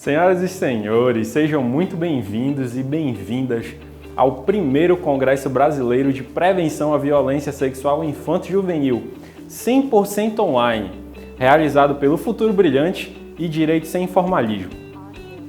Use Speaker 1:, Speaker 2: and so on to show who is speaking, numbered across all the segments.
Speaker 1: Senhoras e senhores, sejam muito bem-vindos e bem-vindas ao primeiro Congresso Brasileiro de Prevenção à Violência Sexual Infanto-Juvenil, 100% online, realizado pelo Futuro Brilhante e Direito Sem Formalismo.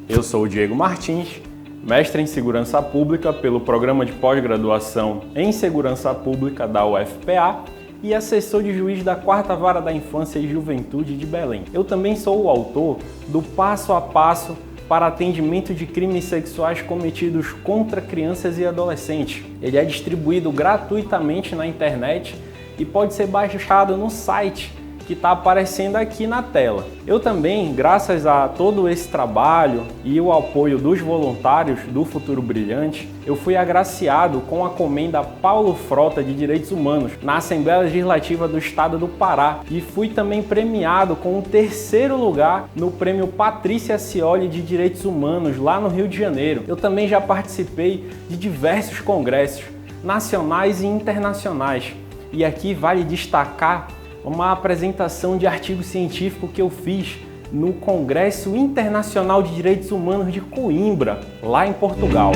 Speaker 1: Eu sou o Diego Martins, mestre em Segurança Pública pelo Programa de Pós-Graduação em Segurança Pública da UFPA e assessor de juiz da 4ª Vara da Infância e Juventude de Belém. Eu também sou o autor do Passo a Passo para Atendimento de Crimes Sexuais Cometidos contra Crianças e Adolescentes. Ele é distribuído gratuitamente na internet e pode ser baixado no site que está aparecendo aqui na tela. Eu também, graças a todo esse trabalho e o apoio dos voluntários do Futuro Brilhante, eu fui agraciado com a Comenda Paulo Frota de Direitos Humanos na Assembleia Legislativa do Estado do Pará e fui também premiado com o 3º lugar no Prêmio Patrícia Cioli de Direitos Humanos lá no Rio de Janeiro. Eu também já participei de diversos congressos nacionais e internacionais e aqui vale destacar uma apresentação de artigo científico que eu fiz no Congresso Internacional de Direitos Humanos de Coimbra, lá em Portugal.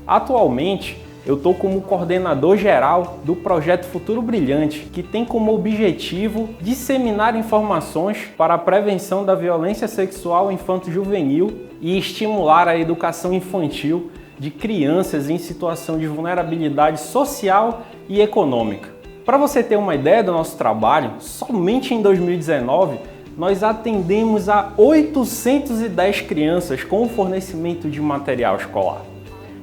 Speaker 1: Atualmente, eu estou como coordenador geral do projeto Futuro Brilhante, que tem como objetivo disseminar informações para a prevenção da violência sexual infanto-juvenil e estimular a educação infantil de crianças em situação de vulnerabilidade social e econômica. Para você ter uma ideia do nosso trabalho, somente em 2019 nós atendemos a 810 crianças com o fornecimento de material escolar.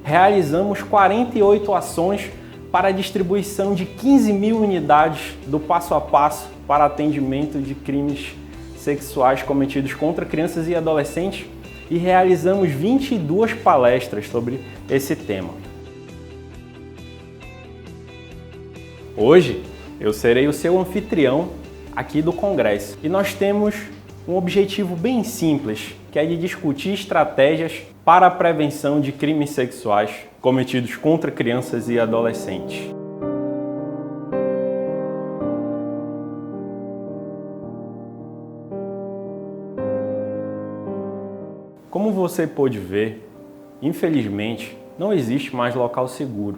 Speaker 1: Realizamos 48 ações para a distribuição de 15 mil unidades do Passo a Passo para atendimento de crimes sexuais cometidos contra crianças e adolescentes e realizamos 22 palestras sobre esse tema. Hoje eu serei o seu anfitrião aqui do Congresso e nós temos um objetivo bem simples, que é de discutir estratégias para a prevenção de crimes sexuais cometidos contra crianças e adolescentes. Como você pôde ver, infelizmente, não existe mais local seguro.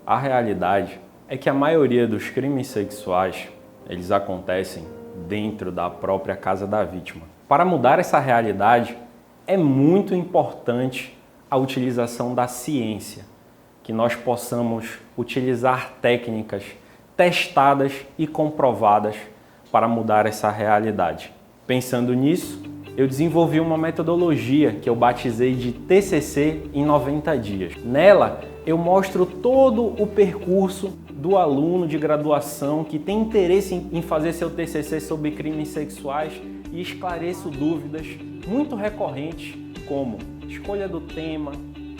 Speaker 1: A realidade é que a maioria dos crimes sexuais, eles acontecem dentro da própria casa da vítima. Para mudar essa realidade, é muito importante a utilização da ciência, que nós possamos utilizar técnicas testadas e comprovadas para mudar essa realidade. Pensando nisso, eu desenvolvi uma metodologia que eu batizei de TCC em 90 dias. Nela, eu mostro todo o percurso do aluno de graduação que tem interesse em fazer seu TCC sobre crimes sexuais e esclareço dúvidas muito recorrentes, como escolha do tema,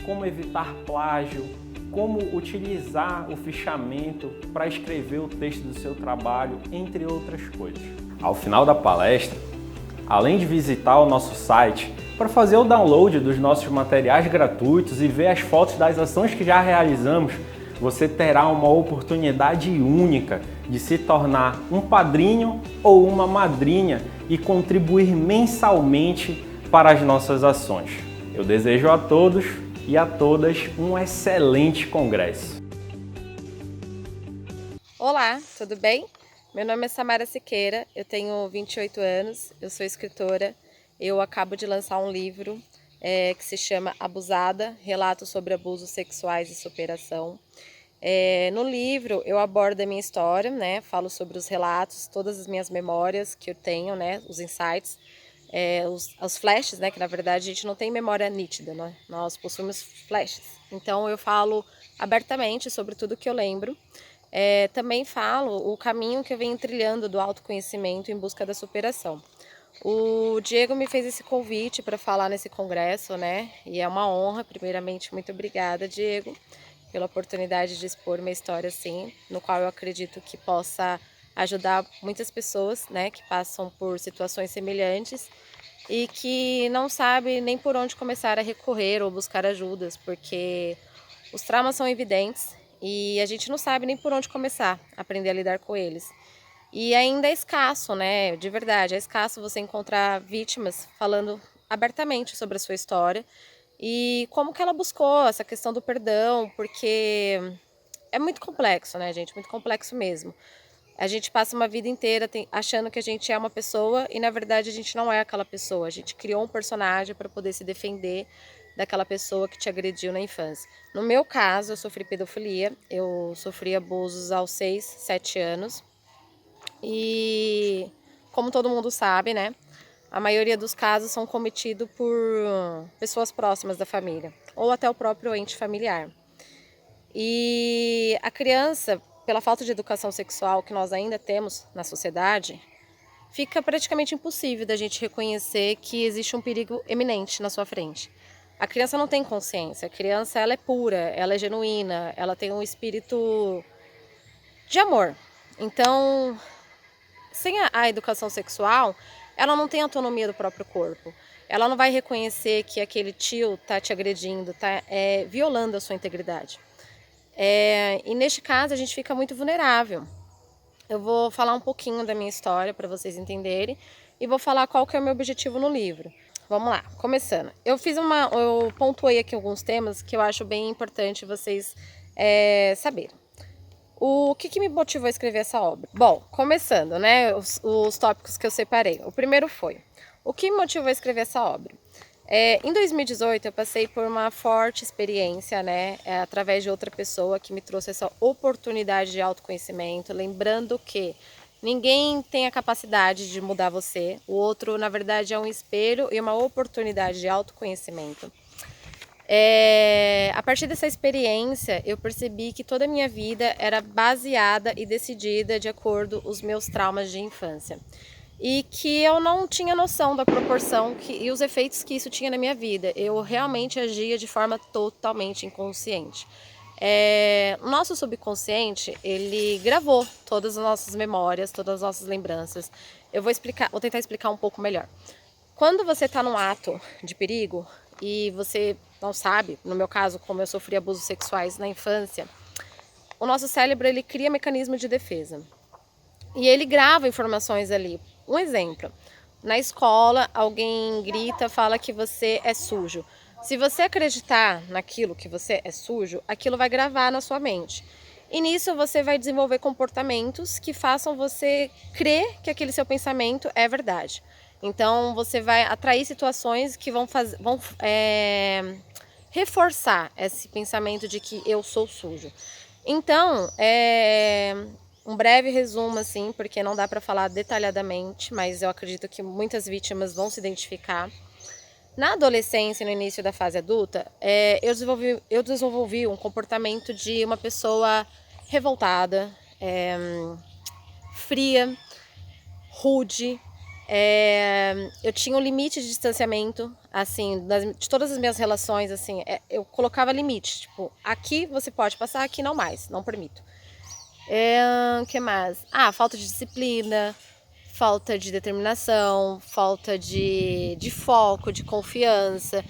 Speaker 1: como evitar plágio, como utilizar o fichamento para escrever o texto do seu trabalho, entre outras coisas. Ao final da palestra, além de visitar o nosso site para fazer o download dos nossos materiais gratuitos e ver as fotos das ações que já realizamos, você terá uma oportunidade única de se tornar um padrinho ou uma madrinha e contribuir mensalmente para as nossas ações. Eu desejo a todos e a todas um excelente congresso.
Speaker 2: Olá, tudo bem? Meu nome é Samara Siqueira, eu tenho 28 anos, eu sou escritora, eu acabo de lançar um livro que se chama Abusada, Relatos sobre Abusos Sexuais e Superação. No livro eu abordo a minha história, né? Falo sobre os relatos, todas as minhas memórias que eu tenho, né? Os insights, os flashes, né? Que na verdade a gente não tem memória nítida, né? Nós possuímos flashes. Então eu falo abertamente sobre tudo que eu lembro. Também falo o caminho que eu venho trilhando do autoconhecimento em busca da superação. O Diego me fez esse convite para falar nesse congresso, né? E é uma honra, primeiramente, muito obrigada, Diego, pela oportunidade de expor minha história assim, no qual eu acredito que possa ajudar muitas pessoas, né, que passam por situações semelhantes e que não sabem nem por onde começar a recorrer ou buscar ajudas, porque os traumas são evidentes e a gente não sabe nem por onde começar a aprender a lidar com eles. E ainda é escasso, né? De verdade, é escasso você encontrar vítimas falando abertamente sobre a sua história e como que ela buscou essa questão do perdão, porque é muito complexo, né, gente? Muito complexo mesmo. A gente passa uma vida inteira achando que a gente é uma pessoa e na verdade a gente não é aquela pessoa. A gente criou um personagem para poder se defender daquela pessoa que te agrediu na infância. No meu caso, eu sofri pedofilia, eu sofri abusos aos 6, 7 anos. E como todo mundo sabe, né, a maioria dos casos são cometidos por pessoas próximas da família ou até o próprio ente familiar. E a criança, pela falta de educação sexual que nós ainda temos na sociedade, fica praticamente impossível da gente reconhecer que existe um perigo eminente na sua frente. A criança não tem consciência, a criança ela é pura, ela é genuína, ela tem um espírito de amor. Então, sem a educação sexual, ela não tem autonomia do próprio corpo. Ela não vai reconhecer que aquele tio está te agredindo, está violando a sua integridade. E neste caso a gente fica muito vulnerável. Eu vou falar um pouquinho da minha história para vocês entenderem e vou falar qual que é o meu objetivo no livro. Vamos lá, começando. Eu pontuei aqui alguns temas que eu acho bem importante vocês saberem. O que me motivou a escrever essa obra? Bom, começando, né, os tópicos que eu separei. O primeiro foi, o que me motivou a escrever essa obra? Em 2018 eu passei por uma forte experiência, né, através de outra pessoa que me trouxe essa oportunidade de autoconhecimento, lembrando que ninguém tem a capacidade de mudar você, o outro na verdade é um espelho e uma oportunidade de autoconhecimento. A partir dessa experiência eu percebi que toda a minha vida era baseada e decidida de acordo com os meus traumas de infância. E que eu não tinha noção da proporção e os efeitos que isso tinha na minha vida. Eu realmente agia de forma totalmente inconsciente. O nosso subconsciente, ele gravou todas as nossas memórias, todas as nossas lembranças. Eu vou tentar explicar um pouco melhor. Quando você está num ato de perigo e você não sabe, no meu caso, como eu sofri abusos sexuais na infância, o nosso cérebro ele cria mecanismo de defesa. E ele grava informações ali. Um exemplo, na escola alguém grita, fala que você é sujo. Se você acreditar naquilo que você é sujo, aquilo vai gravar na sua mente. E nisso você vai desenvolver comportamentos que façam você crer que aquele seu pensamento é verdade. Então você vai atrair situações que vão reforçar esse pensamento de que eu sou sujo. Então, um breve resumo, assim, porque não dá para falar detalhadamente, mas eu acredito que muitas vítimas vão se identificar. Na adolescência, no início da fase adulta, eu desenvolvi um comportamento de uma pessoa revoltada, fria, rude. Eu tinha um limite de distanciamento, assim, de todas as minhas relações, assim, eu colocava limite, tipo, aqui você pode passar, aqui não mais, não permito. Que mais? Falta de disciplina, falta de determinação, falta de foco, de confiança.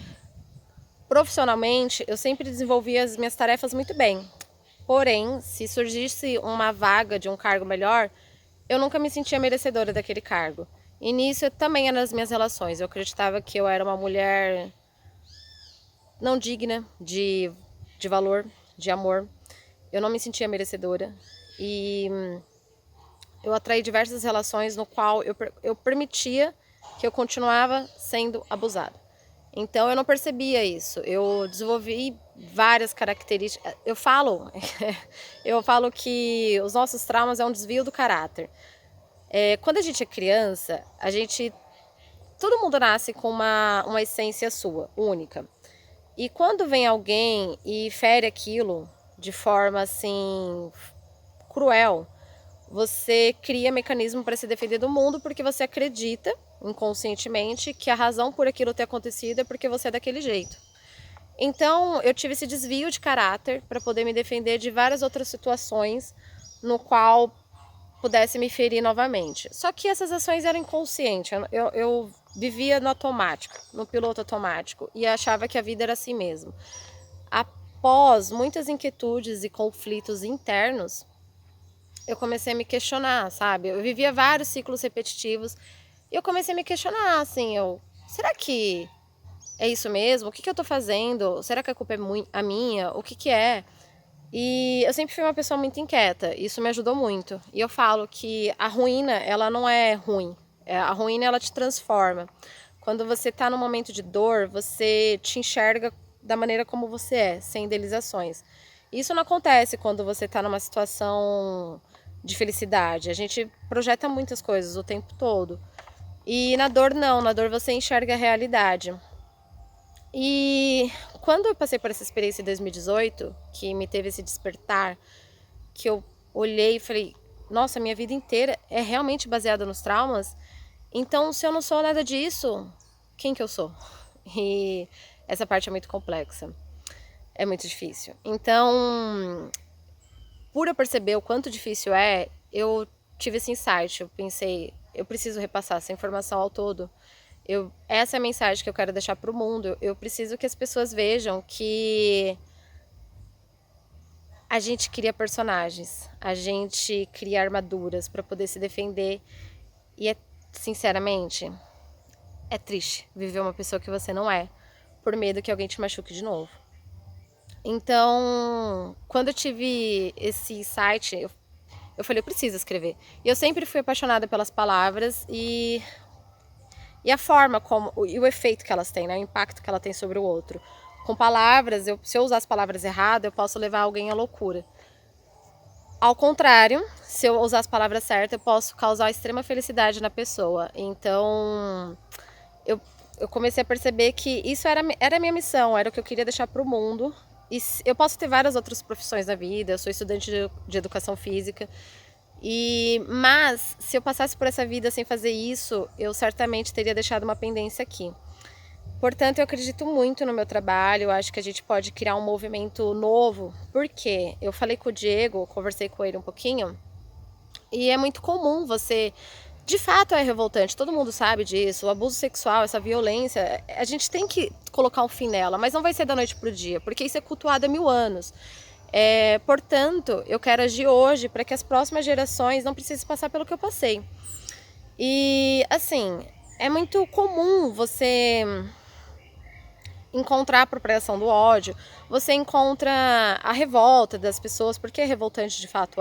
Speaker 2: Profissionalmente, eu sempre desenvolvi as minhas tarefas muito bem. Porém, se surgisse uma vaga de um cargo melhor, eu nunca me sentia merecedora daquele cargo. E nisso também era nas minhas relações. Eu acreditava que eu era uma mulher não digna de valor, de amor. Eu não me sentia merecedora. E eu atraí diversas relações no qual eu permitia que eu continuava sendo abusada. Então eu não percebia isso. Eu desenvolvi várias características. Eu falo que os nossos traumas é um desvio do caráter. Quando a gente é criança, todo mundo nasce com uma essência sua, única. E quando vem alguém e fere aquilo de forma assim cruel, você cria mecanismo para se defender do mundo porque você acredita inconscientemente que a razão por aquilo ter acontecido é porque você é daquele jeito. Então eu tive esse desvio de caráter para poder me defender de várias outras situações no qual pudesse me ferir novamente. Só que essas ações eram inconscientes, eu vivia no automático, no piloto automático e achava que a vida era assim mesmo. Após muitas inquietudes e conflitos internos, eu comecei a me questionar, sabe? Eu vivia vários ciclos repetitivos e eu comecei a me questionar, assim, será que é isso mesmo? O que eu tô fazendo? Será que a culpa é a minha? O que é? E eu sempre fui uma pessoa muito inquieta, isso me ajudou muito. E eu falo que a ruína, ela não é ruim. A ruína, ela te transforma. Quando você tá num momento de dor, você te enxerga da maneira como você é, sem idealizações. Isso não acontece quando você tá numa situação de felicidade. A gente projeta muitas coisas o tempo todo. E na dor não, na dor você enxerga a realidade. E quando eu passei por essa experiência em 2018, que me teve esse despertar, que eu olhei e falei, nossa, minha vida inteira é realmente baseada nos traumas, então se eu não sou nada disso, quem que eu sou? E essa parte é muito complexa, é muito difícil. Então, por eu perceber o quanto difícil é, eu tive esse insight, eu pensei, eu preciso repassar essa informação ao todo. Essa é a mensagem que eu quero deixar para o mundo. Eu preciso que as pessoas vejam que a gente cria personagens, a gente cria armaduras para poder se defender. E, sinceramente, é triste viver uma pessoa que você não é, por medo que alguém te machuque de novo. Então, quando eu tive esse insight, eu falei, eu preciso escrever. E eu sempre fui apaixonada pelas palavras e a forma como, e o efeito que elas têm, né? O impacto que ela tem sobre o outro. Com palavras, se eu usar as palavras erradas, eu posso levar alguém à loucura. Ao contrário, se eu usar as palavras certas, eu posso causar extrema felicidade na pessoa. Então, eu comecei a perceber que isso era a minha missão, era o que eu queria deixar para o mundo. E eu posso ter várias outras profissões na vida, eu sou estudante de educação física. Mas, se eu passasse por essa vida sem fazer isso, eu certamente teria deixado uma pendência aqui. Portanto, eu acredito muito no meu trabalho, eu acho que a gente pode criar um movimento novo. Por quê? Eu falei com o Diego, conversei com ele um pouquinho, e é muito comum você... De fato é revoltante, todo mundo sabe disso, o abuso sexual, essa violência, a gente tem que colocar um fim nela, mas não vai ser da noite pro dia, porque isso é cultuado há 1000 anos. Portanto, eu quero agir hoje para que as próximas gerações não precisem passar pelo que eu passei. E, assim, é muito comum você encontrar a apropriação do ódio, você encontra a revolta das pessoas, porque é revoltante de fato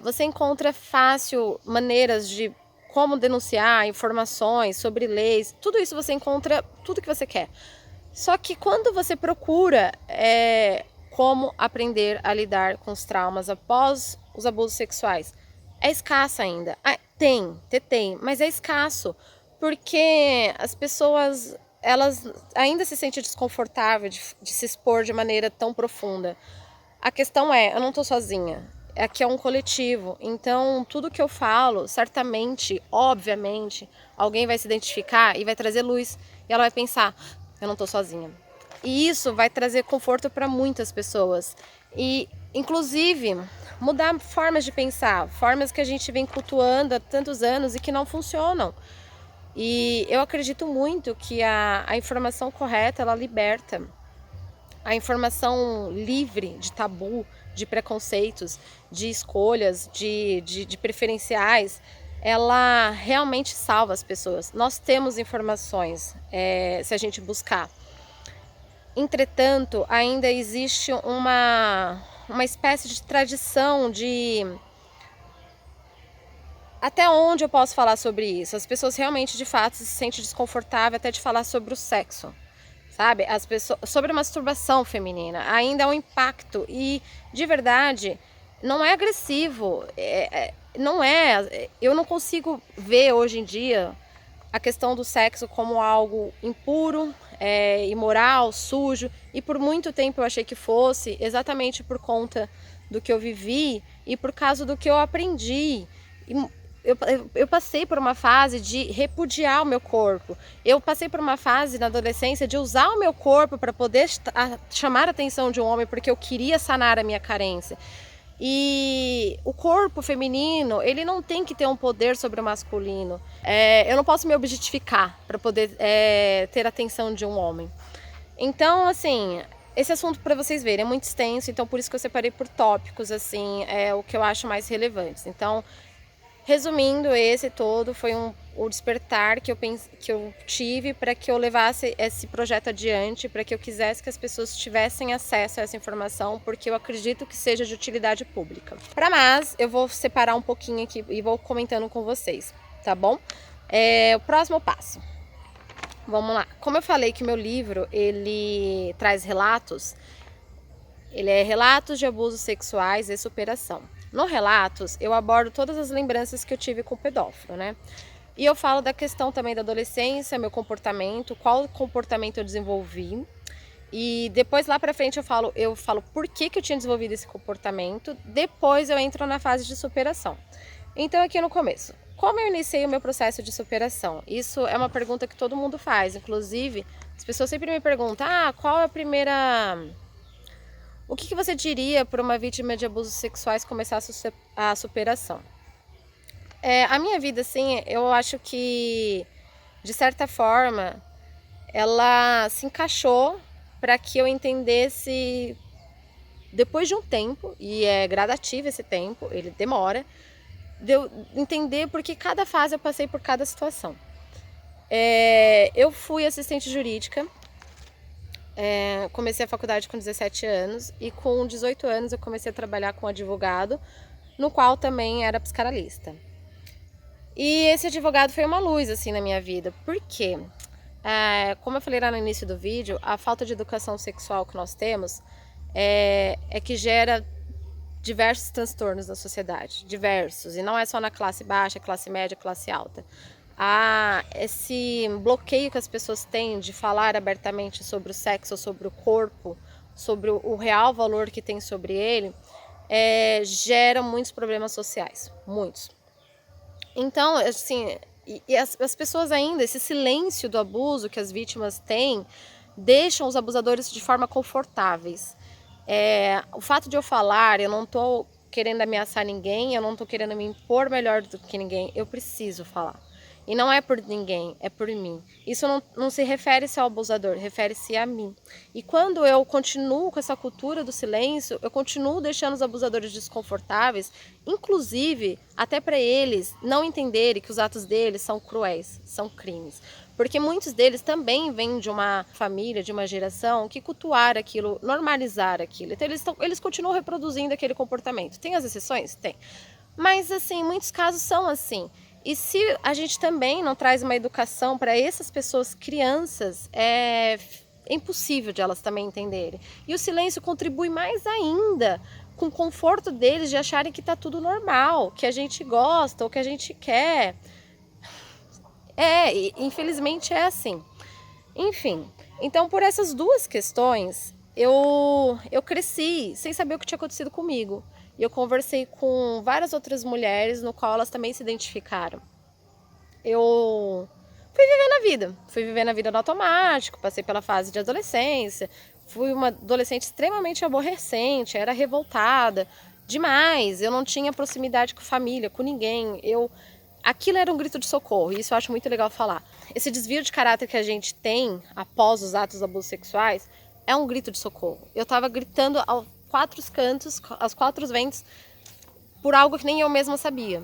Speaker 2: você encontra fácil maneiras de como denunciar, informações sobre leis, tudo isso você encontra, tudo que você quer. Só que quando você procura como aprender a lidar com os traumas após os abusos sexuais, é escasso ainda. Tem, mas é escasso, porque as pessoas elas ainda se sentem desconfortáveis de se expor de maneira tão profunda. A questão eu não estou sozinha. Aqui é um coletivo, então tudo que eu falo, certamente, obviamente, alguém vai se identificar e vai trazer luz. E ela vai pensar, eu não estou sozinha. E isso vai trazer conforto para muitas pessoas. E, inclusive, mudar formas de pensar, formas que a gente vem cultuando há tantos anos e que não funcionam. E eu acredito muito que a informação correta, ela liberta. A informação livre de tabu, de preconceitos, de escolhas, de preferenciais, ela realmente salva as pessoas. Nós temos informações, se a gente buscar. Entretanto, ainda existe uma espécie de tradição de... Até onde eu posso falar sobre isso? As pessoas realmente, de fato, se sentem desconfortáveis até de falar sobre o sexo. Sabe? As pessoas, sobre a masturbação feminina, ainda é um impacto e, de verdade, não é agressivo, não é, eu não consigo ver hoje em dia a questão do sexo como algo impuro, imoral, sujo, e por muito tempo eu achei que fosse, exatamente por conta do que eu vivi e por causa do que eu aprendi. Eu passei por uma fase de repudiar o meu corpo. Eu passei por uma fase na adolescência de usar o meu corpo para poder chamar a atenção de um homem, porque eu queria sanar a minha carência. E o corpo feminino, ele não tem que ter um poder sobre o masculino. Eu não posso me objetificar para poder ter a atenção de um homem. Então, assim, esse assunto, para vocês verem, é muito extenso, então por isso que eu separei por tópicos, assim, o que eu acho mais relevantes. Então, resumindo, esse todo foi o despertar que eu tive para que eu levasse esse projeto adiante, para que eu quisesse que as pessoas tivessem acesso a essa informação, porque eu acredito que seja de utilidade pública. Para mais, eu vou separar um pouquinho aqui e vou comentando com vocês, tá bom? O próximo passo. Vamos lá. Como eu falei que meu livro, ele traz relatos, ele é relatos de abusos sexuais e superação. No Relatos, eu abordo todas as lembranças que eu tive com o pedófilo, né? E eu falo da questão também da adolescência, meu comportamento, qual comportamento eu desenvolvi. E depois lá pra frente eu falo por que eu tinha desenvolvido esse comportamento. Depois eu entro na fase de superação. Então aqui no começo, como eu iniciei o meu processo de superação? Isso é uma pergunta que todo mundo faz. Inclusive, as pessoas sempre me perguntam, qual é a primeira... O que você diria para uma vítima de abusos sexuais começar a superação? A minha vida, assim, eu acho que, de certa forma, ela se encaixou para que eu entendesse, depois de um tempo, e é gradativo esse tempo, ele demora, de eu entender porque cada fase eu passei por cada situação. Eu fui assistente jurídica, comecei a faculdade com 17 anos e com 18 anos eu comecei a trabalhar com advogado, no qual também era psicanalista. E esse advogado foi uma luz assim na minha vida. Por quê? Como eu falei lá no início do vídeo, a falta de educação sexual que nós temos é que gera diversos transtornos na sociedade, diversos, e não é só na classe baixa, classe média, classe alta. Esse bloqueio que as pessoas têm de falar abertamente sobre o sexo, sobre o corpo, sobre o real valor que tem sobre ele, gera muitos problemas sociais, muitos. Então, assim, as pessoas ainda, esse silêncio do abuso que as vítimas têm, deixam os abusadores de forma confortáveis. O fato de eu falar, eu não estou querendo ameaçar ninguém, eu não estou querendo me impor melhor do que ninguém, eu preciso falar. E não é por ninguém, é por mim. Isso não se refere-se ao abusador, refere-se a mim. E quando eu continuo com essa cultura do silêncio, eu continuo deixando os abusadores desconfortáveis, inclusive até para eles não entenderem que os atos deles são cruéis, são crimes. Porque muitos deles também vêm de uma família, de uma geração que cultuar aquilo, normalizar aquilo. Então eles continuam reproduzindo aquele comportamento. Tem as exceções? Tem. Mas assim, muitos casos são assim. E se a gente também não traz uma educação para essas pessoas, crianças, é impossível de elas também entenderem. E o silêncio contribui mais ainda com o conforto deles de acharem que está tudo normal, que a gente gosta ou que a gente quer. Infelizmente é assim. Enfim, então por essas duas questões, eu cresci sem saber o que tinha acontecido comigo. E eu conversei com várias outras mulheres, no qual elas também se identificaram. Eu fui viver na vida no automático, passei pela fase de adolescência, fui uma adolescente extremamente aborrecente, era revoltada demais, eu não tinha proximidade com família, com ninguém, aquilo era um grito de socorro, e isso eu acho muito legal falar. Esse desvio de caráter que a gente tem após os atos de abusos sexuais é um grito de socorro. Eu estava gritando aos quatro cantos, aos quatro ventos, por algo que nem eu mesma sabia.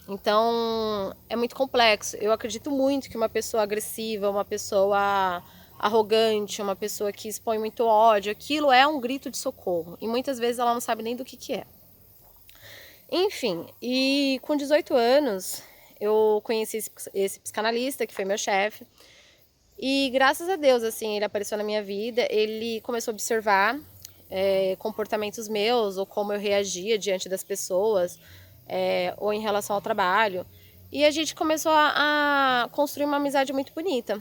Speaker 2: Então, é muito complexo. Eu acredito muito que uma pessoa agressiva, uma pessoa arrogante, uma pessoa que expõe muito ódio, aquilo é um grito de socorro. E muitas vezes ela não sabe nem do que é. Enfim, e com 18 anos, eu conheci esse psicanalista, que foi meu chefe. E graças a Deus, assim, ele apareceu na minha vida, ele começou a observar comportamentos meus, ou como eu reagia diante das pessoas, ou em relação ao trabalho. E a gente começou a construir uma amizade muito bonita.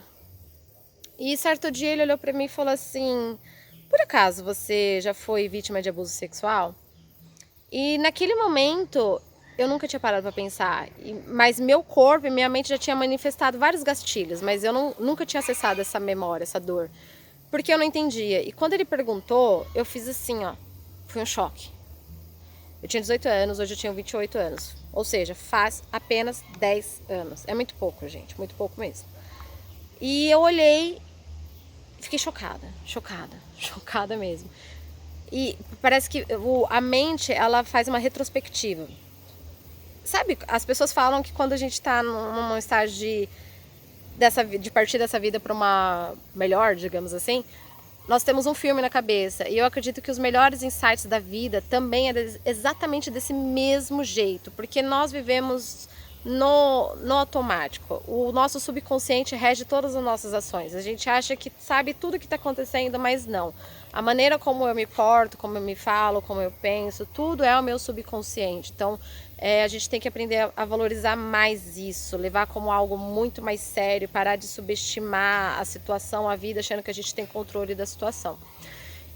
Speaker 2: E certo dia ele olhou para mim e falou assim: por acaso você já foi vítima de abuso sexual? E naquele momento eu nunca tinha parado para pensar, mas meu corpo e minha mente já tinha manifestado vários gatilhos, mas eu nunca tinha acessado essa memória, essa dor, porque eu não entendia. E quando ele perguntou, eu fiz assim, foi um choque. Eu tinha 18 anos, hoje eu tenho 28 anos. Ou seja, faz apenas 10 anos. É muito pouco, gente, muito pouco mesmo. E eu olhei fiquei chocada, chocada, chocada mesmo. E parece que a mente, ela faz uma retrospectiva. Sabe, as pessoas falam que quando a gente está num estágio de partir dessa vida para uma melhor, digamos assim, nós temos um filme na cabeça. E eu acredito que os melhores insights da vida também é exatamente desse mesmo jeito. Porque nós vivemos no automático. O nosso subconsciente rege todas as nossas ações. A gente acha que sabe tudo o que está acontecendo, mas não. A maneira como eu me porto, como eu me falo, como eu penso, tudo é o meu subconsciente. Então, a gente tem que aprender a valorizar mais isso, levar como algo muito mais sério, parar de subestimar a situação, a vida, achando que a gente tem controle da situação.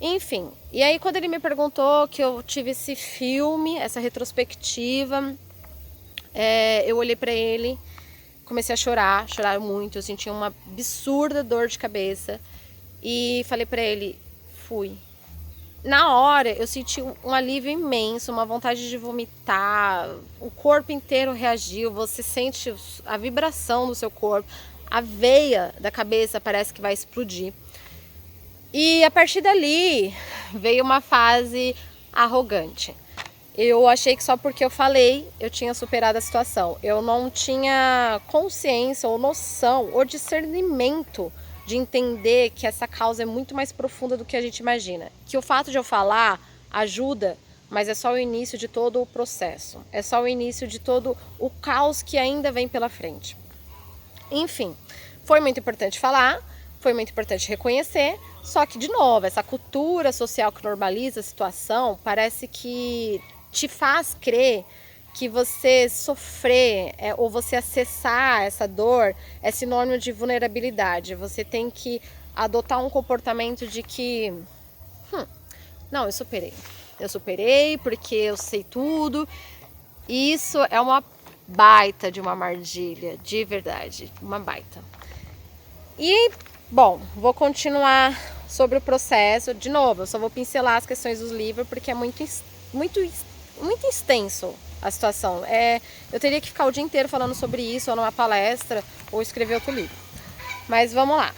Speaker 2: Enfim, e aí quando ele me perguntou que eu tive esse filme, essa retrospectiva, eu olhei pra ele, comecei a chorar muito, eu senti uma absurda dor de cabeça e falei pra ele, fui. Na hora eu senti um alívio imenso, uma vontade de vomitar, o corpo inteiro reagiu, você sente a vibração do seu corpo, a veia da cabeça parece que vai explodir. E a partir dali veio uma fase arrogante. Eu achei que só porque eu falei eu tinha superado a situação. Eu não tinha consciência ou noção ou discernimento de entender que essa causa é muito mais profunda do que a gente imagina. Que o fato de eu falar ajuda, mas é só o início de todo o processo. É só o início de todo o caos que ainda vem pela frente. Enfim, foi muito importante falar, foi muito importante reconhecer, só que, de novo, essa cultura social que normaliza a situação parece que te faz crer que você sofrer ou você acessar essa dor é sinônimo de vulnerabilidade. Você tem que adotar um comportamento de que, não, eu superei porque eu sei tudo. E isso é uma baita de uma armadilha, de verdade, uma baita. E, bom, vou continuar sobre o processo. De novo, eu só vou pincelar as questões dos livros porque é muito extenso a situação. Eu teria que ficar o dia inteiro falando sobre isso, ou numa palestra, ou escrever outro livro. Mas vamos lá.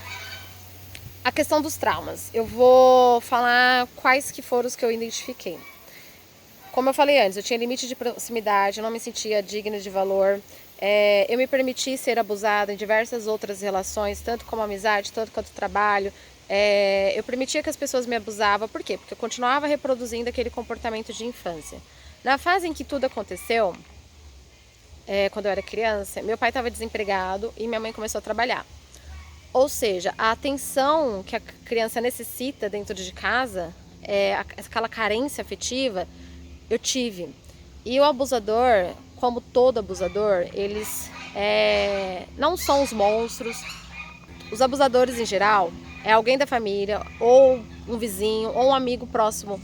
Speaker 2: A questão dos traumas. Eu vou falar quais que foram os que eu identifiquei. Como eu falei antes, eu tinha limite de proximidade, eu não me sentia digna de valor. Eu me permiti ser abusada em diversas outras relações, tanto como amizade, tanto quanto trabalho. Eu permitia que as pessoas me abusavam. Por quê? Porque eu continuava reproduzindo aquele comportamento de infância. Na fase em que tudo aconteceu, quando eu era criança, meu pai estava desempregado e minha mãe começou a trabalhar. Ou seja, a atenção que a criança necessita dentro de casa, aquela carência afetiva, eu tive. E o abusador, como todo abusador, eles não são os monstros. Os abusadores, em geral, é alguém da família, ou um vizinho, ou um amigo próximo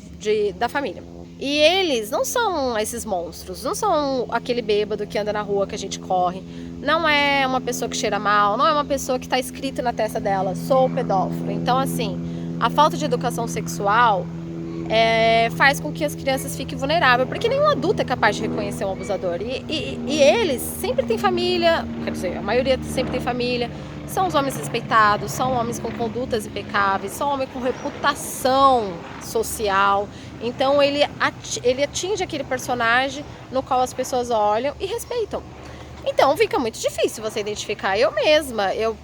Speaker 2: da família. E eles não são esses monstros, não são aquele bêbado que anda na rua que a gente corre, não é uma pessoa que cheira mal, não é uma pessoa que está escrito na testa dela, sou pedófilo. Então, assim, a falta de educação sexual faz com que as crianças fiquem vulneráveis, porque nenhum adulto é capaz de reconhecer um abusador. E eles sempre têm família, quer dizer, a maioria sempre tem família, são os homens respeitados, são homens com condutas impecáveis, são homens com reputação social. Então ele atinge aquele personagem no qual as pessoas olham e respeitam. Então fica muito difícil você identificar. Eu mesma, eu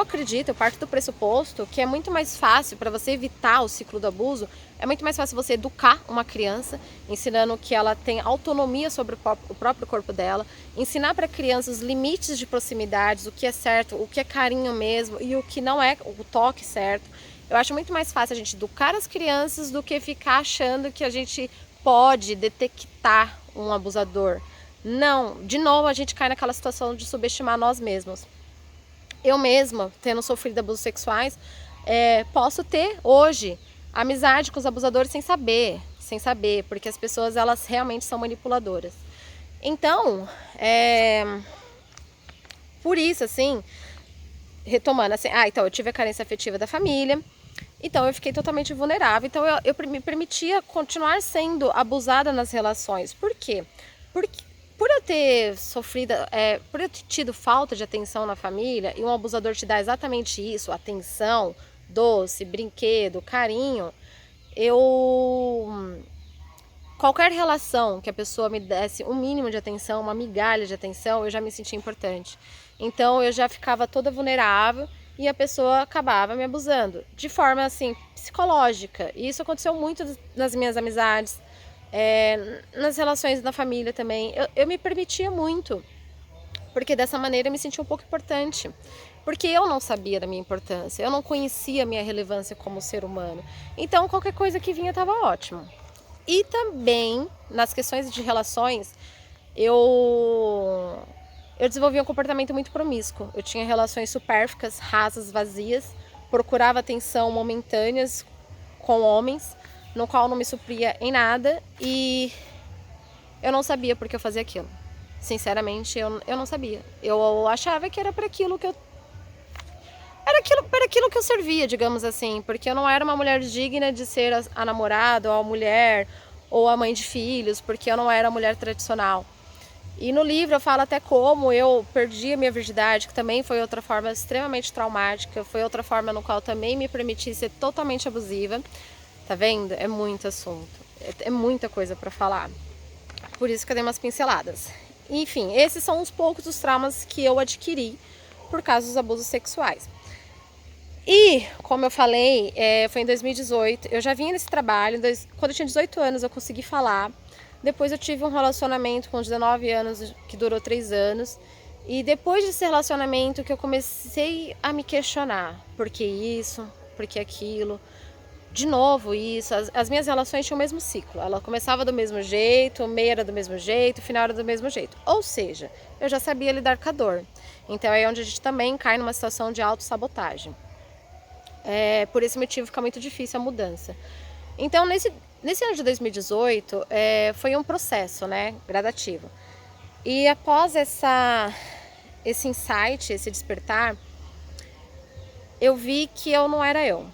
Speaker 2: acredito, eu parto do pressuposto que é muito mais fácil para você evitar o ciclo do abuso, é muito mais fácil você educar uma criança, ensinando que ela tem autonomia sobre o próprio corpo dela, ensinar para a criança os limites de proximidades, o que é certo, o que é carinho mesmo e o que não é o toque certo. Eu acho muito mais fácil a gente educar as crianças do que ficar achando que a gente pode detectar um abusador. Não, de novo a gente cai naquela situação de subestimar nós mesmos. Eu mesma, tendo sofrido abusos sexuais, posso ter hoje amizade com os abusadores sem saber, porque as pessoas elas realmente são manipuladoras. Então, por isso assim, retomando assim, então eu tive a carência afetiva da família, então eu fiquei totalmente vulnerável, então eu me permitia continuar sendo abusada nas relações. Por quê? Porque por eu ter sofrido, por eu ter tido falta de atenção na família, e um abusador te dá exatamente isso, atenção, doce, brinquedo, carinho, qualquer relação que a pessoa me desse um mínimo de atenção, uma migalha de atenção, eu já me sentia importante. Então eu já ficava toda vulnerável e a pessoa acabava me abusando, de forma assim, psicológica. E isso aconteceu muito nas minhas amizades, nas relações da família também. Eu me permitia muito, porque dessa maneira eu me sentia um pouco importante. Porque eu não sabia da minha importância, eu não conhecia a minha relevância como ser humano. Então qualquer coisa que vinha estava ótimo. E também, nas questões de relações, eu desenvolvi um comportamento muito promíscuo. Eu tinha relações supérfluas, rasas, vazias, procurava atenção momentâneas com homens, no qual não me supria em nada, e eu não sabia por que eu fazia aquilo. Sinceramente, eu não sabia. Eu achava que era para aquilo que eu para aquilo que eu servia, digamos assim, porque eu não era uma mulher digna de ser a namorada, ou a mulher, ou a mãe de filhos, porque eu não era a mulher tradicional. E no livro eu falo até como eu perdi a minha virgindade, que também foi outra forma extremamente traumática, foi outra forma no qual também me permiti ser totalmente abusiva. Tá vendo? É muito assunto, é muita coisa para falar. Por isso que eu dei umas pinceladas. Enfim, esses são uns poucos dos traumas que eu adquiri por causa dos abusos sexuais. E, como eu falei, foi em 2018, eu já vinha nesse trabalho, quando eu tinha 18 anos eu consegui falar, depois eu tive um relacionamento com 19 anos que durou 3 anos, e depois desse relacionamento que eu comecei a me questionar, por que isso, por que aquilo, de novo isso, as minhas relações tinham o mesmo ciclo, ela começava do mesmo jeito, o meio era do mesmo jeito, o final era do mesmo jeito, ou seja, eu já sabia lidar com a dor, então é onde a gente também cai numa situação de autossabotagem. Por esse motivo fica muito difícil a mudança. Então, nesse ano de 2018, foi um processo, né, gradativo. E após esse insight, esse despertar, eu vi que eu não era eu.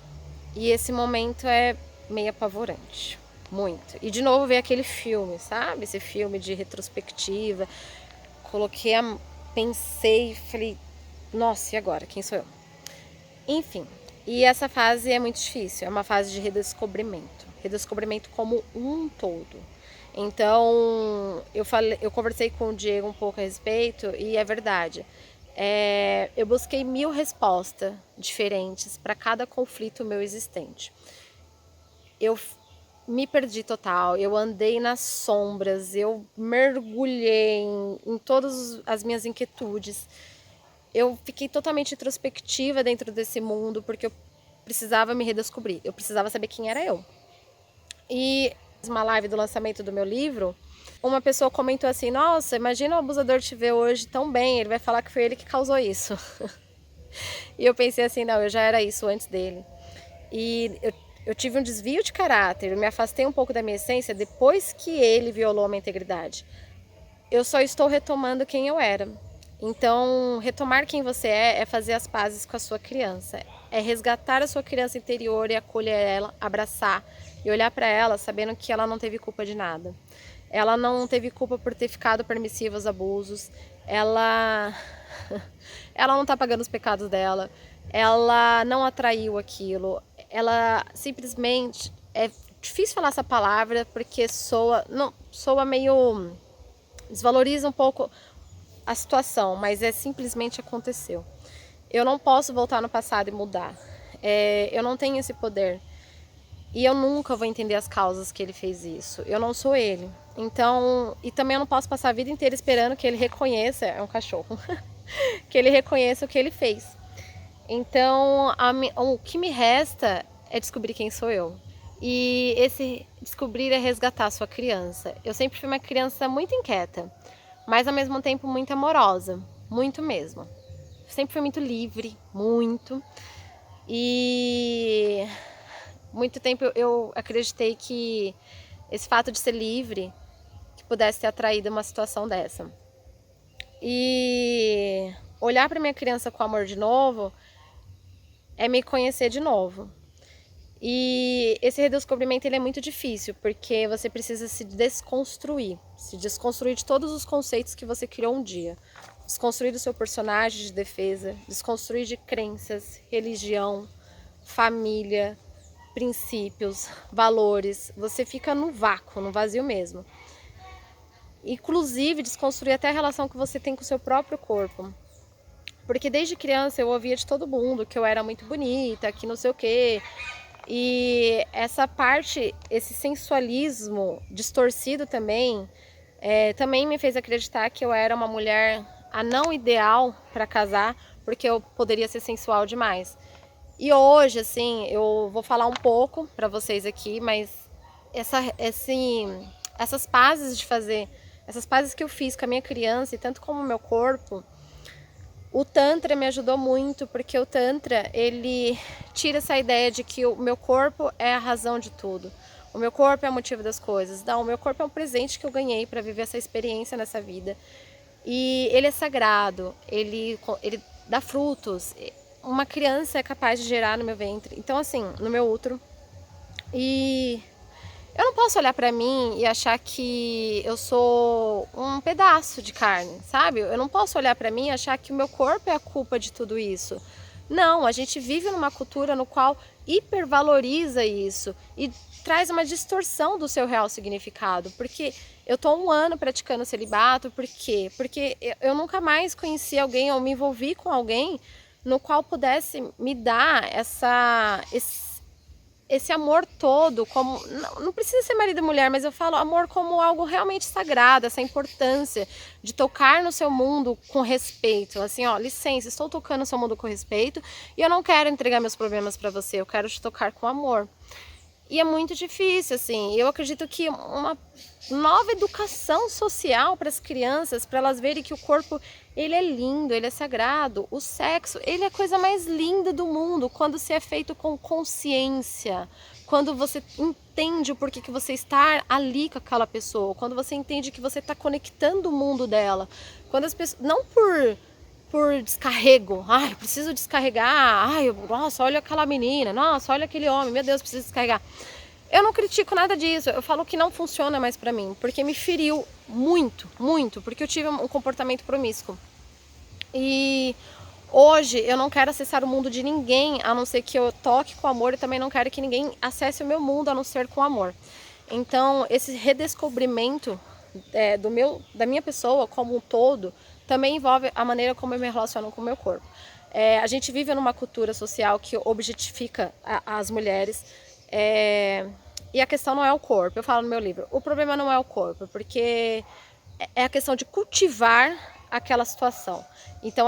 Speaker 2: E esse momento é meio apavorante, muito. E de novo veio aquele filme, sabe? Esse filme de retrospectiva. Pensei, falei, nossa, e agora? Quem sou eu? Enfim. E essa fase é muito difícil, é uma fase de redescobrimento como um todo. Então, eu conversei com o Diego um pouco a respeito e é verdade. Eu busquei 1000 respostas diferentes para cada conflito meu existente. Eu me perdi total, eu andei nas sombras, eu mergulhei em todas as minhas inquietudes. Eu fiquei totalmente introspectiva dentro desse mundo, porque eu precisava me redescobrir, eu precisava saber quem era eu. E uma live do lançamento do meu livro, uma pessoa comentou assim, nossa, imagina o abusador te ver hoje tão bem, ele vai falar que foi ele que causou isso. E eu pensei assim, não, eu já era isso antes dele. E eu tive um desvio de caráter, eu me afastei um pouco da minha essência depois que ele violou a minha integridade. Eu só estou retomando quem eu era. Então, retomar quem você é fazer as pazes com a sua criança. É resgatar a sua criança interior e acolher ela, abraçar e olhar para ela sabendo que ela não teve culpa de nada. Ela não teve culpa por ter ficado permissiva aos abusos. Ela não está pagando os pecados dela. Ela não atraiu aquilo. Ela simplesmente... É difícil falar essa palavra porque soa meio... desvaloriza um pouco a situação, mas simplesmente aconteceu. Eu não posso voltar no passado e mudar. Eu não tenho esse poder. E eu nunca vou entender as causas que ele fez isso. Eu não sou ele. Então, e também eu não posso passar a vida inteira esperando que ele reconheça, é um cachorro, que ele reconheça o que ele fez. Então, o que me resta é descobrir quem sou eu. E esse descobrir é resgatar a sua criança. Eu sempre fui uma criança muito inquieta, mas ao mesmo tempo muito amorosa, muito mesmo. Sempre fui muito livre, muito. E muito tempo eu acreditei que esse fato de ser livre que pudesse ter atraído uma situação dessa. E olhar para minha criança com amor de novo é me conhecer de novo. E esse redescobrimento ele é muito difícil, porque você precisa se desconstruir de todos os conceitos que você criou um dia. Desconstruir do seu personagem de defesa, desconstruir de crenças, religião, família, princípios, valores. Você fica no vácuo, no vazio mesmo. Inclusive, desconstruir até a relação que você tem com o seu próprio corpo. Porque desde criança eu ouvia de todo mundo que eu era muito bonita, que não sei o quê. E essa parte, esse sensualismo distorcido também, também me fez acreditar que eu era uma mulher a não ideal para casar, porque eu poderia ser sensual demais. E hoje, assim, eu vou falar um pouco para vocês aqui, mas essas pazes que eu fiz com a minha criança e tanto como o meu corpo, o Tantra me ajudou muito, porque o Tantra, ele tira essa ideia de que o meu corpo é a razão de tudo. O meu corpo é o motivo das coisas. Não, o meu corpo é um presente que eu ganhei para viver essa experiência nessa vida. E ele é sagrado, ele dá frutos. Uma criança é capaz de gerar no meu ventre, então assim, no meu útero. E eu não posso olhar pra mim e achar que eu sou um pedaço de carne, sabe? Eu não posso olhar pra mim e achar que o meu corpo é a culpa de tudo isso. Não, a gente vive numa cultura no qual hipervaloriza isso e traz uma distorção do seu real significado. Porque eu tô 1 ano praticando celibato, por quê? Porque eu nunca mais conheci alguém ou me envolvi com alguém no qual pudesse me dar esse amor todo, como não precisa ser marido e mulher, mas eu falo amor como algo realmente sagrado, essa importância de tocar no seu mundo com respeito, assim, ó, licença, estou tocando no seu mundo com respeito e eu não quero entregar meus problemas para você, eu quero te tocar com amor. E é muito difícil, assim, eu acredito que uma nova educação social para as crianças, para elas verem que o corpo, ele é lindo, ele é sagrado, o sexo, ele é a coisa mais linda do mundo, quando se é feito com consciência, quando você entende o porquê que você está ali com aquela pessoa, quando você entende que você está conectando o mundo dela, quando as pessoas, não por descarrego, ai, preciso descarregar, ai, nossa, olha aquela menina, nossa, olha aquele homem, meu Deus, preciso descarregar. Eu não critico nada disso, eu falo que não funciona mais pra mim, porque me feriu muito, muito, porque eu tive um comportamento promíscuo. E hoje eu não quero acessar o mundo de ninguém, a não ser que eu toque com amor, e também não quero que ninguém acesse o meu mundo, a não ser com amor. Então, esse redescobrimento da minha pessoa como um todo, também envolve a maneira como eu me relaciono com o meu corpo. A gente vive numa cultura social que objetifica as mulheres, e a questão não é o corpo. Eu falo no meu livro, o problema não é o corpo, porque é a questão de cultivar aquela situação. Então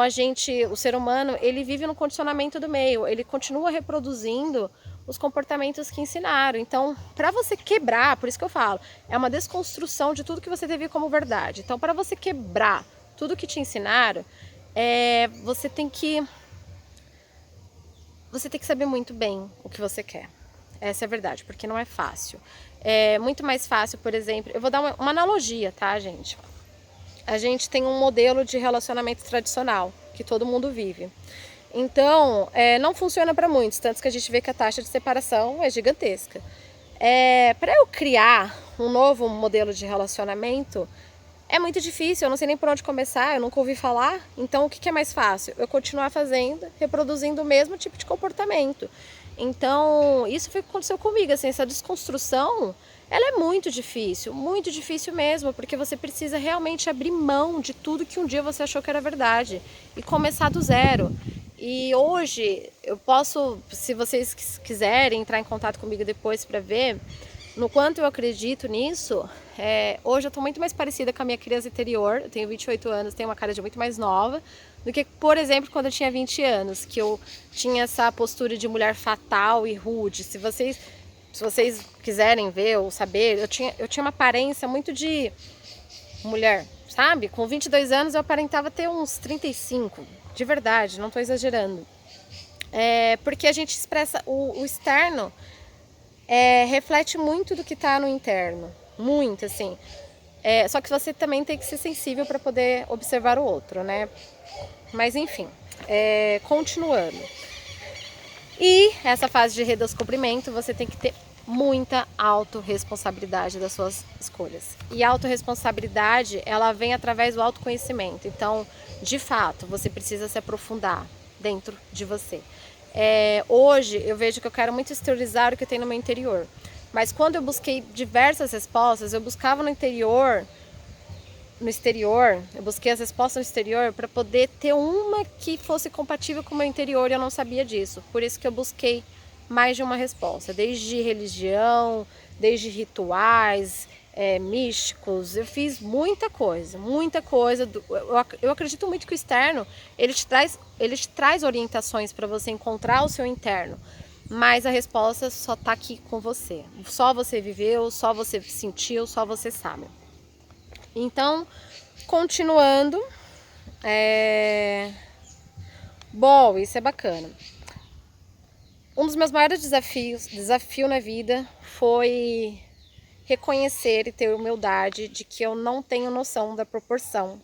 Speaker 2: o ser humano, ele vive no condicionamento do meio, ele continua reproduzindo os comportamentos que ensinaram. Então, para você quebrar, por isso que eu falo, é uma desconstrução de tudo que você teve como verdade. Então, para você quebrar tudo que te ensinaram, você tem que saber muito bem o que você quer. Essa é a verdade, porque não é fácil. É muito mais fácil, por exemplo, eu vou dar uma analogia, tá, gente? A gente tem um modelo de relacionamento tradicional, que todo mundo vive. Então, não funciona para muitos, tanto que a gente vê que a taxa de separação é gigantesca. Para eu criar um novo modelo de relacionamento, é muito difícil, eu não sei nem por onde começar, eu nunca ouvi falar. Então, o que é mais fácil? Eu continuar fazendo, reproduzindo o mesmo tipo de comportamento. Então, isso foi o que aconteceu comigo, assim, essa desconstrução, ela é muito difícil mesmo, porque você precisa realmente abrir mão de tudo que um dia você achou que era verdade e começar do zero. E hoje, eu posso, se vocês quiserem entrar em contato comigo depois para ver no quanto eu acredito nisso, hoje eu estou muito mais parecida com a minha criança interior, eu tenho 28 anos, tenho uma cara de muito mais nova, do que, por exemplo, quando eu tinha 20 anos, que eu tinha essa postura de mulher fatal e rude. Se vocês quiserem ver ou saber, eu tinha uma aparência muito de mulher, sabe? Com 22 anos eu aparentava ter uns 35, de verdade, não estou exagerando. Porque a gente expressa o externo, reflete muito do que está no interno, muito assim. Só que você também tem que ser sensível para poder observar o outro, né? Mas enfim, continuando. E essa fase de redescobrimento, você tem que ter muita autorresponsabilidade das suas escolhas. E a autorresponsabilidade, ela vem através do autoconhecimento. Então, de fato, você precisa se aprofundar dentro de você. Hoje eu vejo que eu quero muito exteriorizar o que tem no meu interior. Mas quando eu busquei diversas respostas, eu buscava no exterior, eu busquei as respostas no exterior para poder ter uma que fosse compatível com o meu interior e eu não sabia disso. Por isso que eu busquei mais de uma resposta, desde religião, desde rituais, místicos. Eu fiz muita coisa, muita coisa. Eu acredito muito que o externo ele te traz orientações para você encontrar o seu interno. Mas a resposta só está aqui com você. Só você viveu, só você sentiu, só você sabe. Então, continuando, bom, isso é bacana. Um dos meus maiores desafio na vida foi reconhecer e ter humildade de que eu não tenho noção da proporção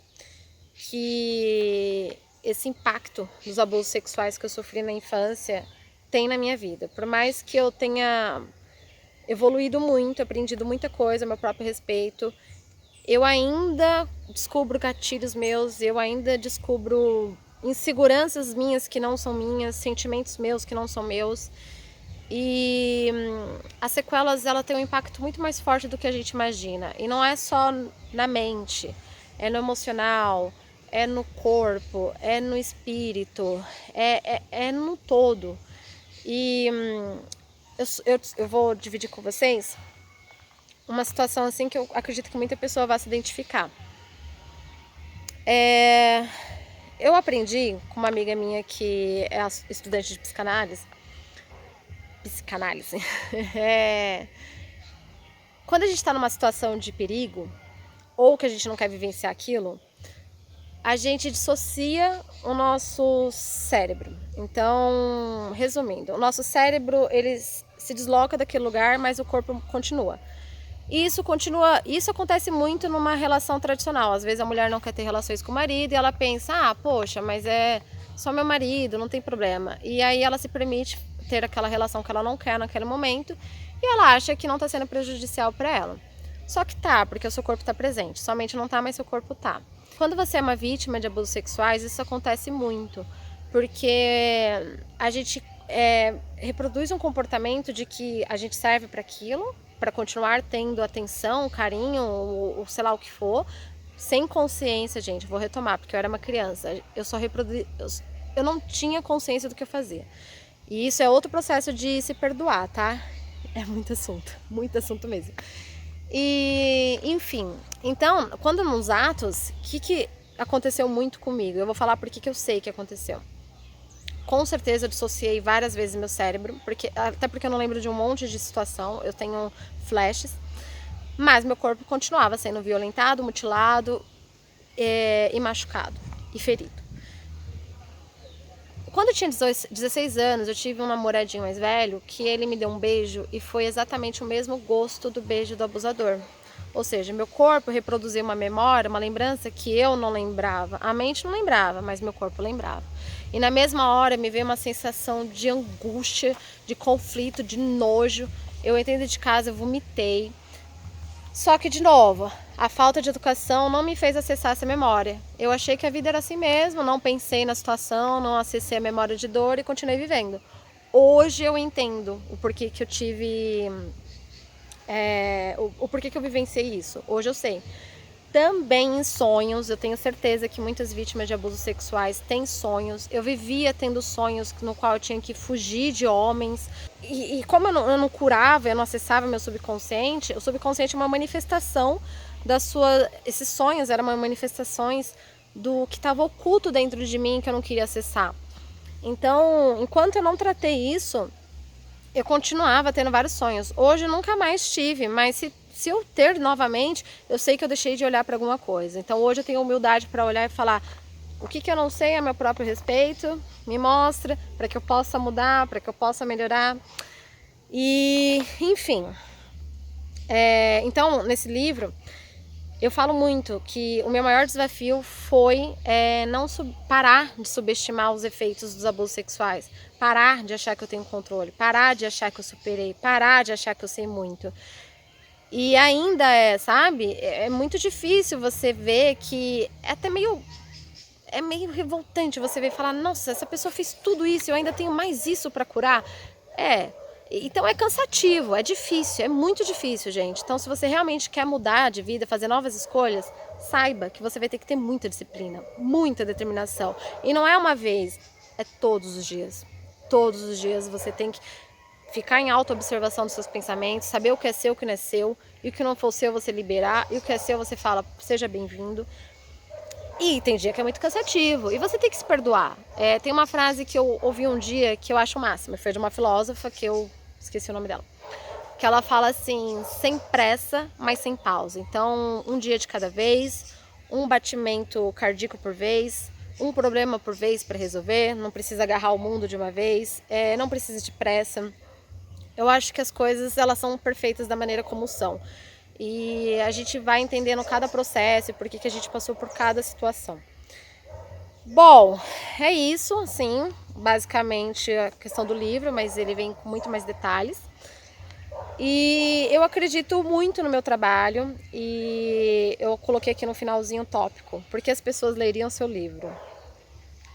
Speaker 2: que esse impacto dos abusos sexuais que eu sofri na infância tem na minha vida. Por mais que eu tenha evoluído muito, aprendido muita coisa a meu próprio respeito, eu ainda descubro gatilhos meus, eu ainda descubro inseguranças minhas que não são minhas, sentimentos meus que não são meus. E as sequelas, ela tem um impacto muito mais forte do que a gente imagina. E não é só na mente, é no emocional, é no corpo, é no espírito, é no todo. E eu vou dividir com vocês uma situação assim que eu acredito que muita pessoa vai se identificar. Eu aprendi com uma amiga minha que é estudante de psicanálise. Quando a gente está numa situação de perigo ou que a gente não quer vivenciar aquilo, a gente dissocia o nosso cérebro. Então, resumindo, o nosso cérebro ele se desloca daquele lugar, mas o corpo continua. E isso acontece muito numa relação tradicional. Às vezes a mulher não quer ter relações com o marido e ela pensa, poxa, mas é só meu marido, não tem problema. E aí ela se permite ter aquela relação que ela não quer naquele momento e ela acha que não está sendo prejudicial para ela. Só que tá, porque o seu corpo está presente. Somente não tá, mas seu corpo tá. Quando você é uma vítima de abusos sexuais, isso acontece muito, porque a gente reproduz um comportamento de que a gente serve para aquilo, para continuar tendo atenção, carinho, ou sei lá o que for, sem consciência, gente. Vou retomar, porque eu era uma criança, eu não tinha consciência do que eu fazia. E isso é outro processo de se perdoar, tá? É muito assunto mesmo. E, enfim, então, quando nos atos, o que aconteceu muito comigo? Eu vou falar por que eu sei que aconteceu. Com certeza eu dissociei várias vezes meu cérebro, até porque eu não lembro de um monte de situação, eu tenho flashes, mas meu corpo continuava sendo violentado, mutilado e machucado e ferido. Quando eu tinha 16 anos, eu tive um namoradinho mais velho que ele me deu um beijo e foi exatamente o mesmo gosto do beijo do abusador. Ou seja, meu corpo reproduziu uma memória, uma lembrança que eu não lembrava. A mente não lembrava, mas meu corpo lembrava. E na mesma hora me veio uma sensação de angústia, de conflito, de nojo. Eu entrei dentro de casa, eu vomitei. Só que, de novo, a falta de educação não me fez acessar essa memória. Eu achei que a vida era assim mesmo, não pensei na situação, não acessei a memória de dor e continuei vivendo. Hoje eu entendo o porquê que eu tive... o porquê que eu vivenciei isso. Hoje eu sei. Também em sonhos, eu tenho certeza que muitas vítimas de abusos sexuais têm sonhos. Eu vivia tendo sonhos no qual eu tinha que fugir de homens. E como eu não curava, eu não acessava meu subconsciente, o subconsciente é uma manifestação esses sonhos eram manifestações do que estava oculto dentro de mim que eu não queria acessar. Então, enquanto eu não tratei isso, eu continuava tendo vários sonhos. Hoje eu nunca mais tive, mas se eu ter novamente, eu sei que eu deixei de olhar para alguma coisa. Então hoje eu tenho humildade para olhar e falar o que eu não sei a meu próprio respeito, me mostra, para que eu possa mudar, para que eu possa melhorar. E, enfim. Então, nesse livro, eu falo muito que o meu maior desafio foi não parar de subestimar os efeitos dos abusos sexuais, parar de achar que eu tenho controle, parar de achar que eu superei, parar de achar que eu sei muito. E ainda sabe, é muito difícil você ver que é até meio é meio revoltante você ver e falar, nossa, essa pessoa fez tudo isso, eu ainda tenho mais isso para curar. Então é cansativo, é difícil, é muito difícil, gente. Então, se você realmente quer mudar de vida, fazer novas escolhas, saiba que você vai ter que ter muita disciplina, muita determinação. E não é uma vez, é todos os dias. Todos os dias você tem que ficar em auto-observação dos seus pensamentos, saber o que é seu, o que não é seu, e o que não for seu você liberar, e o que é seu você fala, seja bem-vindo. E tem dia que é muito cansativo, e você tem que se perdoar. Tem uma frase que eu ouvi um dia que eu acho o máximo, foi de uma filósofa que eu esqueci o nome dela, que ela fala assim, sem pressa, mas sem pausa. Então, um dia de cada vez, um batimento cardíaco por vez, um problema por vez para resolver, não precisa agarrar o mundo de uma vez, não precisa de pressa. Eu acho que as coisas, elas são perfeitas da maneira como são. E a gente vai entendendo cada processo e por que a gente passou por cada situação. Bom, é isso, assim, basicamente a questão do livro, mas ele vem com muito mais detalhes. E eu acredito muito no meu trabalho e eu coloquei aqui no finalzinho um tópico, porque as pessoas leriam seu livro.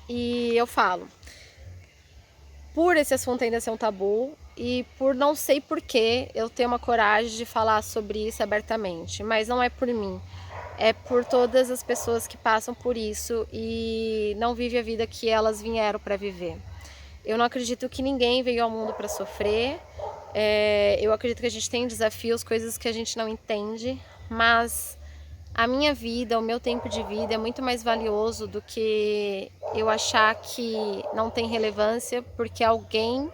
Speaker 2: E eu falo, por esse assunto ainda ser um tabu e por não sei porquê eu tenho uma coragem de falar sobre isso abertamente, mas não é por mim, é por todas as pessoas que passam por isso e não vivem a vida que elas vieram para viver. Eu não acredito que ninguém veio ao mundo para sofrer, eu acredito que a gente tem desafios, coisas que a gente não entende, mas a minha vida, o meu tempo de vida é muito mais valioso do que eu achar que não tem relevância porque alguém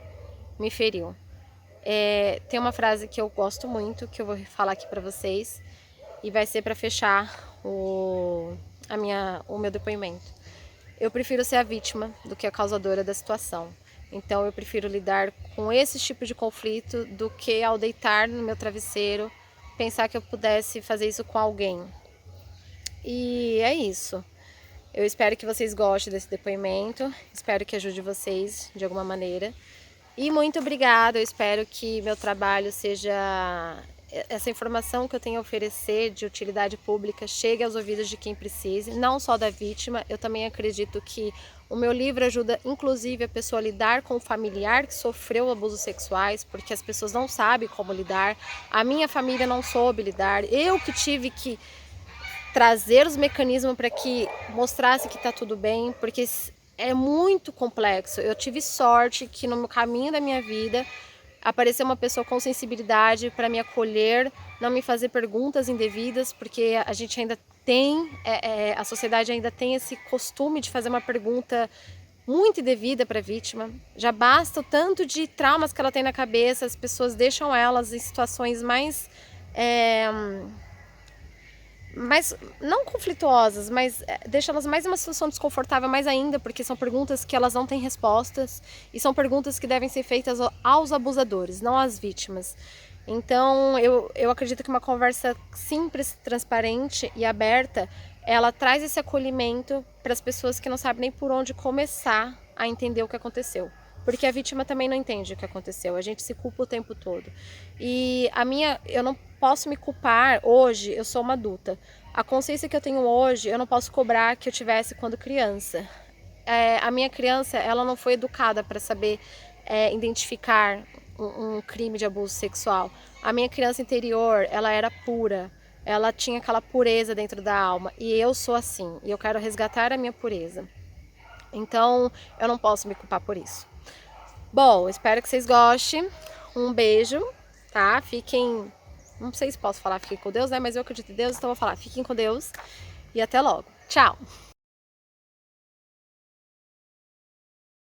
Speaker 2: me feriu. Tem uma frase que eu gosto muito, que eu vou falar aqui pra vocês, e vai ser pra fechar o meu depoimento. Eu prefiro ser a vítima do que a causadora da situação. Então eu prefiro lidar com esse tipo de conflito do que ao deitar no meu travesseiro, pensar que eu pudesse fazer isso com alguém. E é isso. Eu espero que vocês gostem desse depoimento, espero que ajude vocês de alguma maneira. E muito obrigada, eu espero que meu trabalho seja... essa informação que eu tenho a oferecer de utilidade pública chegue aos ouvidos de quem precise, não só da vítima. Eu também acredito que o meu livro ajuda inclusive a pessoa a lidar com o familiar que sofreu abusos sexuais, porque as pessoas não sabem como lidar, a minha família não soube lidar, eu que tive que trazer os mecanismos para que mostrasse que está tudo bem, porque é muito complexo. Eu tive sorte que no caminho da minha vida apareceu uma pessoa com sensibilidade para me acolher, não me fazer perguntas indevidas, porque a gente ainda tem, a sociedade ainda tem esse costume de fazer uma pergunta muito indevida para a vítima. Já basta o tanto de traumas que ela tem na cabeça, as pessoas deixam elas em situações mais não conflituosas, mas deixa elas mais em uma situação desconfortável mais ainda, porque são perguntas que elas não têm respostas e são perguntas que devem ser feitas aos abusadores, não às vítimas. Então eu acredito que uma conversa simples, transparente e aberta, ela traz esse acolhimento para as pessoas que não sabem nem por onde começar a entender o que aconteceu. Porque a vítima também não entende o que aconteceu, a gente se culpa o tempo todo. E eu não posso me culpar hoje, eu sou uma adulta. A consciência que eu tenho hoje, eu não posso cobrar que eu tivesse quando criança. A minha criança, ela não foi educada para saber identificar um crime de abuso sexual. A minha criança interior, ela era pura, ela tinha aquela pureza dentro da alma. E eu sou assim, e eu quero resgatar a minha pureza. Então, eu não posso me culpar por isso. Bom, espero que vocês gostem. Um beijo, tá? Fiquem... Não sei se posso falar fiquem com Deus, né? Mas eu acredito em Deus, então eu vou falar fiquem com Deus. E até logo. Tchau!